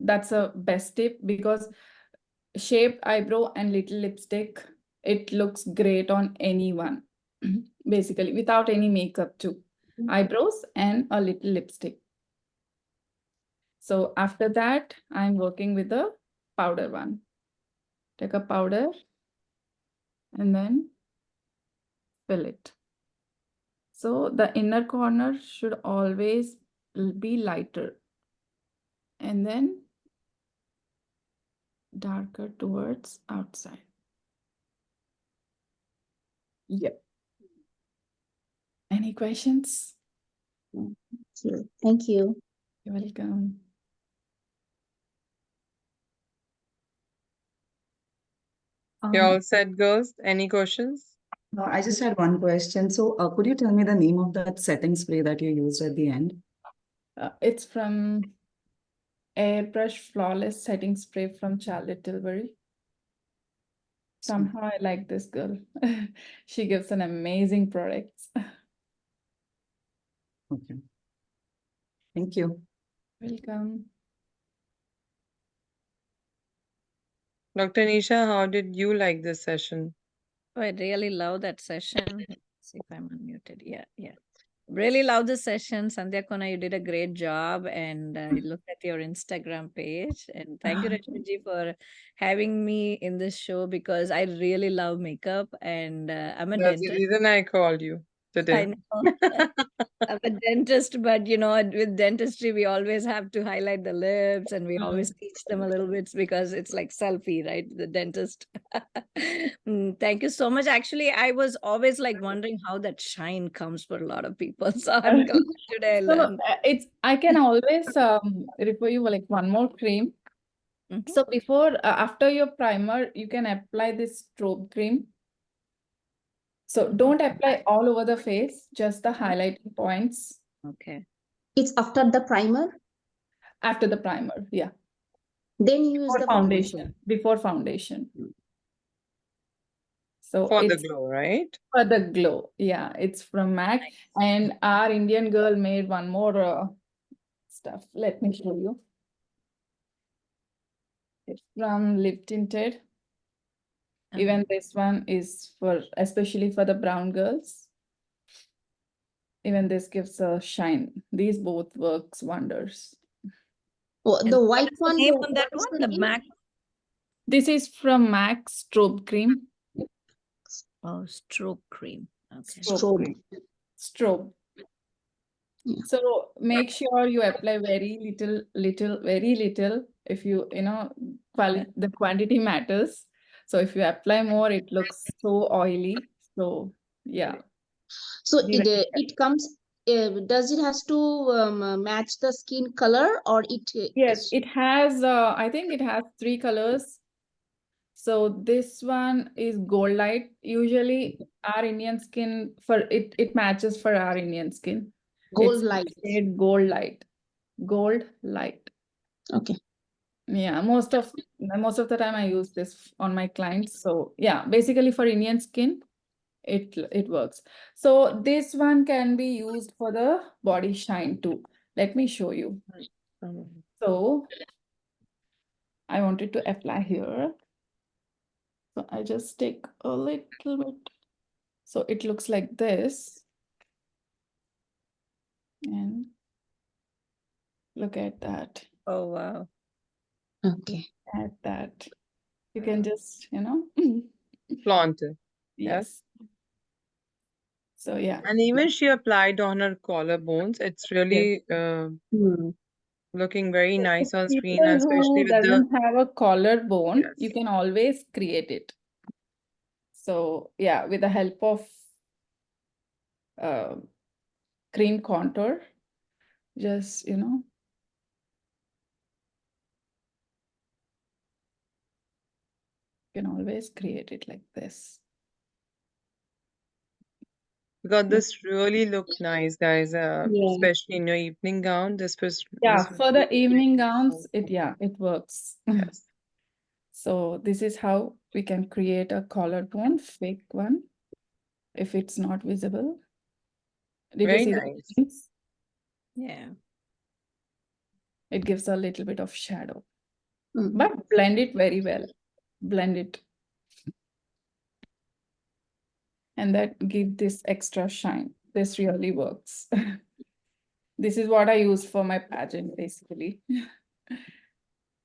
that's a best tip, because shaped eyebrow and little lipstick, it looks great on anyone. Basically, without any makeup too. Eyebrows and a little lipstick. So after that, I'm working with the powder one. Take a powder and then fill it. So the inner corner should always be lighter, and then darker towards outside. Yep. Any questions? Thank you. You're welcome. You all set, girls? Any questions? No, I just had one question. So, could you tell me the name of that setting spray that you used at the end? It's from Airbrush Flawless Setting Spray from Charlotte Tilbury. Somehow I like this girl. She gives an amazing products. Okay. Thank you. Welcome. Dr. Nisha, how did you like this session? Oh, I really love that session. Let's see if I'm unmuted. Yeah. Really love the session. Sandhya Kona, you did a great job. And I looked at your Instagram page. And thank you, Rashmi, for having me in this show, because I really love makeup and I'm a That's the dentist. reason I called you I today. know. I'm a dentist, but with dentistry, we always have to highlight the lips and we always teach them a little bit because it's like selfie, right? The dentist. Thank you so much. Actually, I was always like wondering how that shine comes for a lot of people. So I'm glad today I So learned. I can always refer you like one more cream. Mhm. So before, after your primer, you can apply this strobe cream. So don't apply all over the face, just the highlighting points Okay. It's after the primer, after the primer. Yeah. then you use Before the foundation. Before foundation. So For the it's glow, right? for the glow. Yeah, it's from MAC. And our Indian girl made one more stuff. Let me show you. It's from Lip Tinted. Even this one is especially for the brown girls. Even this gives a shine. These both works wonders. Oh, And the what white is the one, name the, on that what is one? the The name? MAC. This is from MAC Strobe Cream. Oh, stroke cream. Okay. Strobe. Strobe. Yeah. So make sure you apply very very little. If the quantity matters. So if you apply more, it looks so oily. So yeah. So Be very it comes. Does it has to match the skin color, or it? Yes, it has, I think it has 3 colors. So this one is gold light. Usually our Indian skin, it matches for our Indian skin. Gold It's light. shade gold light. Gold light. Okay. Yeah, most of the time I use this on my clients. So yeah, basically for Indian skin, it works. So this one can be used for the body shine too. Let me show you. So I wanted to apply here. So I just take a little bit. So it looks like this. And look at that. Oh, wow. Okay. At that. You can just, Flaunt it. yes. So yeah. And even she applied on her collarbones. It's really looking very So for nice on screen, people and especially who with the doesn't have a collarbone, you yes. can always create it. So yeah, with the help of uh, cream contour, just you can always create it like this. Because this really looked nice, guys. Yeah. Especially in your evening gown. This was For the really evening nice. gowns, it works. Yes. So this is how we can create a collarbone, fake one. if it's not visible. Did you Very see the nice. lines? Yeah. It gives a little bit of shadow, Mhm. but blend it very well. Blend it. And that give this extra shine. This really works. This is what I use for my pageant, basically.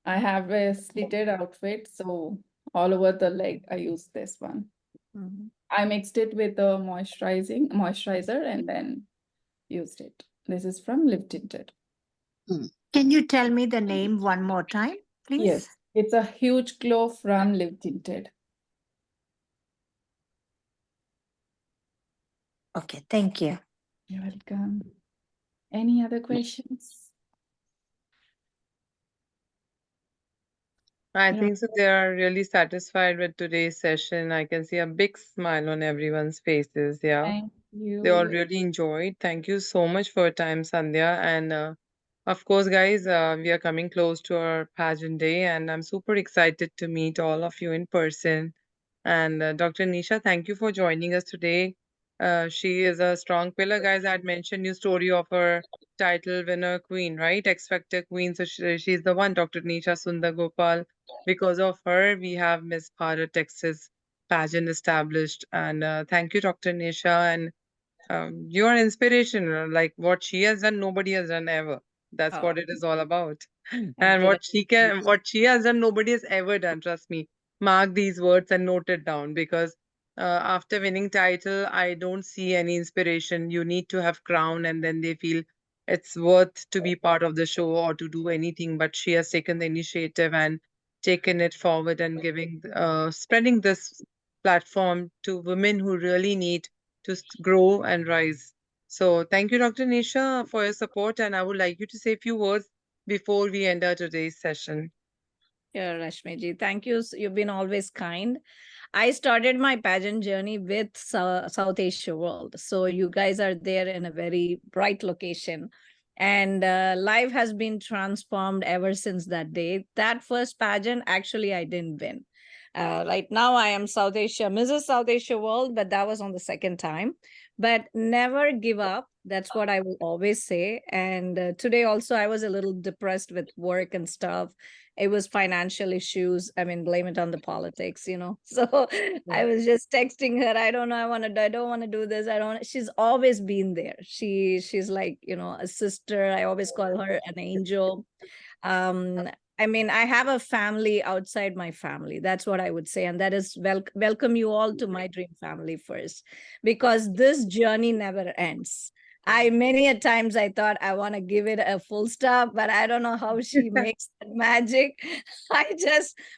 I have a slitted outfit, so all over the leg, I use this one. Mhm. I mixed it with a moisturizer and then used it. This is from Live Tinted. Can you tell me the name one more time, please? Yes, it's a huge glow from Live Tinted. Okay, thank you. You're welcome. Any other questions? I Yeah. think so. They are really satisfied with today's session. I can see a big smile on everyone's faces. Yeah. Thank They all you. really enjoyed. Thank you so much for your time, Sandhya. And of course, guys, we are coming close to our pageant day, and I'm super excited to meet all of you in person. And Dr. Nisha, thank you for joining us today. She is a strong pillar, guys. I had mentioned you story of her title winner queen, right? X Factor queen. So she's the one, Dr. Nisha Sundar Gopal. Because of her, we have Miss Bharat Texas pageant established. And thank you, Dr. Nisha. And you are inspirational. Like what she has done, nobody has done ever. That's Oh, what it is all about. thank And you. what she has done, nobody has ever done. Trust me. Mark these words and note it down because after winning title, I don't see any inspiration. You need to have crown, and then they feel it's worth to be part of the show or to do anything. But she has taken the initiative and taken it forward and spreading this platform to women who really need to grow and rise. So thank you, Dr. Nisha, for your support, and I would like you to say a few words before we end our today's session. Yeah, Rashmiji, thank you. You've been always kind. I started my pageant journey with South Asia World. So you guys are there in a very bright location. And life has been transformed ever since that day. That first pageant, actually, I didn't win. Right now, I am South Asia, Mrs. South Asia World, but that was on the second time. But never give up. That's what I will always say. And today, also, I was a little depressed with work and stuff. It was financial issues. I mean, blame it on the politics. So I was just texting her, I don't know, I don't want to do this. I don't. She's always been there. She's like, a sister. I always call her an angel. um I mean, I have a family outside my family. That's what I would say. And that is welcome you all to my dream family first, because this journey never ends. I many a times I thought I want to give it a full stop, but I don't know how she makes that magic.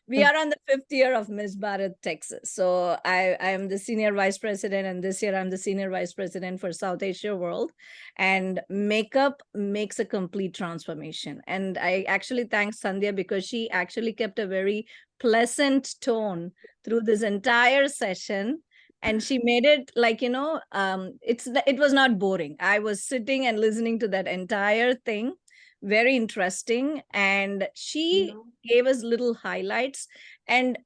We are on the 5th year of Miss Bharat, Texas. So I am the senior vice president, and this year I'm the senior vice president for South Asia World. And makeup makes a complete transformation. And I actually thank Sandhya because she actually kept a very pleasant tone through this entire session, and she made it like, it was not boring. I was sitting and listening to that entire thing, very interesting. And she gave us little highlights. And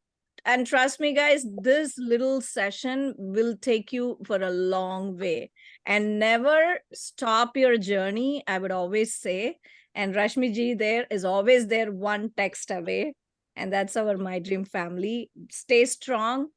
trust me, guys, this little session will take you for a long way. And never stop your journey, I would always say. And Rashmi ji there is always there, one text away. And that's our My Dream family. Stay strong.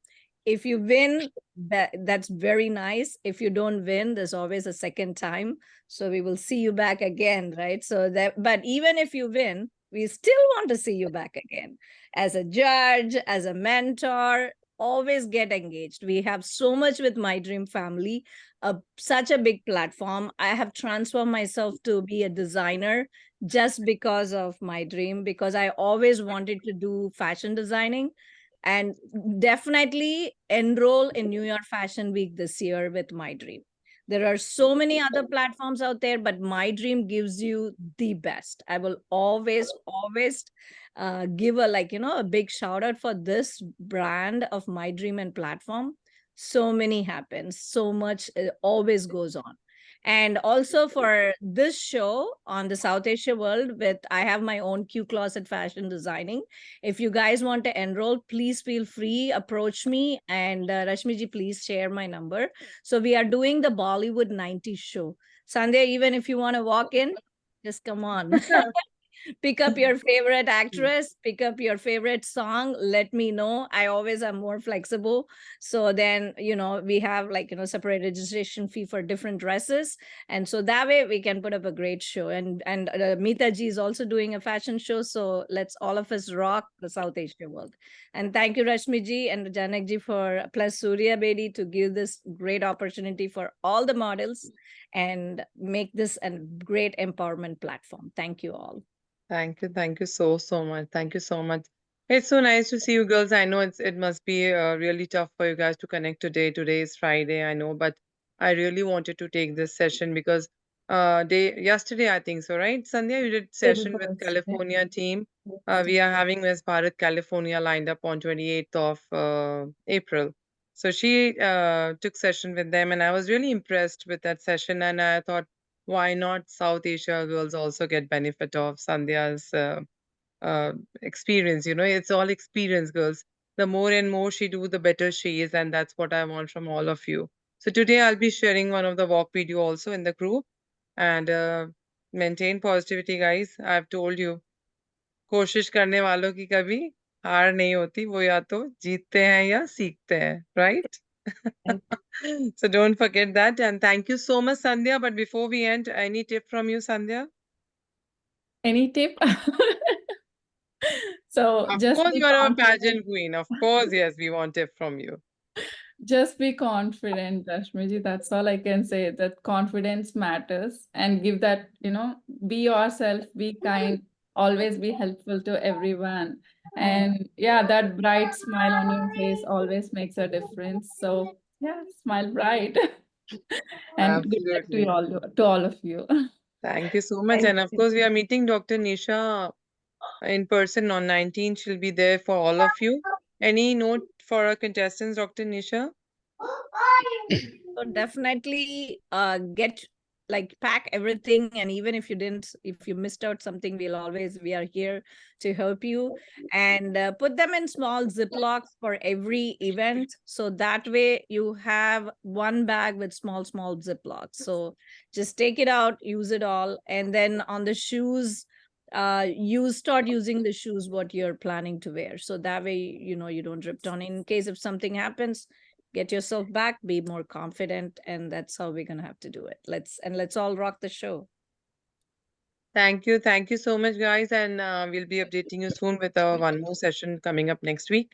If you win, that's very nice. If you don't win, there's always a second time. So we will see you back again, right? But even if you win, we still want to see you back again as a judge, as a mentor. Always get engaged. We have so much with My Dream family, such a big platform. I have transformed myself to be a designer just because of My Dream, because I always wanted to do fashion designing. And definitely enroll in New York Fashion Week this year with My Dream. There are so many other platforms out there, but My Dream gives you the best. I will always give a big shout out for this brand of My Dream and platform. So many happens, so much always goes on. And also for this show on the South Asia World, with I have my own Q Closet Fashion Designing. If you guys want to enroll, please feel free, approach me, and Rashmiji, please share my number. So we are doing the Bollywood 90s show. Sandhya, even if you want to walk in, just come on. Pick up your favorite actress, pick up your favorite song, let me know. I always am more flexible. So then, we have like, separate registration fee for different dresses. And so that way we can put up a great show. And Meeta ji is also doing a fashion show. So let's all of us rock the South Asia world. And thank you, Rashmi ji and Janak ji, for plus Surya Bedi to give this great opportunity for all the models and make this a great empowerment platform. Thank you all. Thank you. Thank you so much. Thank you so much. It's so nice to see you girls. I know it must be really tough for you guys to connect today. Today is Friday, I know, but I really wanted to take this session because yesterday I think so, right? Sandhya, you did Day session before with yesterday. California team. We are having Miss Bharat California lined up on 28th of April. So she took session with them, and I was really impressed with that session. And I thought, why not South Asia girls also get benefit of Sandhya's uh, experience? It's all experience, girls. The more and more she do, the better she is, and that's what I want from all of you. So today I'll be sharing one of the walk video also in the group, and maintain positivity, guys. I've told you, कोशिश करने वालों की कभी हार नहीं होती, वो या तो जीतते हैं या सीखते हैं, right? So don't forget that, and thank you so much, Sandhya. But before we end, any tip from you, Sandhya? Any tip? So Of just course, be you are a confident. pageant queen. Of course, yes, we want tip from you. Just be confident, Rashmiji. That's all I can say. That confidence matters, and give that, be yourself, be kind, always be helpful to everyone. And yeah, that bright smile on your face always makes a difference. So yeah, smile bright. And good luck to Absolutely. all of you. Thank you so much. Thank And of you. course, we are meeting Dr. Nisha in person on 19th. She'll be there for all of you. Any note for our contestants, Dr. Nisha? So definitely get pack everything, and even if you missed out something, we are here to help you, and put them in small ziplocs for every event, so that way you have one bag with small ziplocs. So just take it out, use it all, and then on the shoes, you start using the shoes what you're planning to wear, so that way you don't drip on. In case if something happens, get yourself back, be more confident, and that's how we're gonna have to do it. Let's all rock the show. Thank you. Thank you so much, guys. And we'll be updating you soon with one more session coming up next week.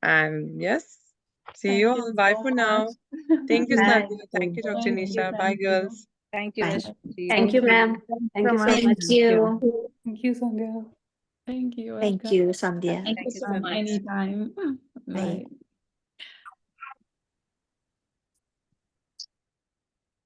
And yes, see you Thank you all. Bye so for much. now. Thank you, Bye. Sandhya. Thank you, Dr. Thank you. Nisha. Bye, Thank you. girls. Thank you, Bye. Rashmi. Thank you, ma'am. Thanks Thank so you so much. much. Thank you. Thank you, Sandhya. Thank you. Thank Welcome. you, Sandhya. Thank you so much. Anytime. Bye. Bye.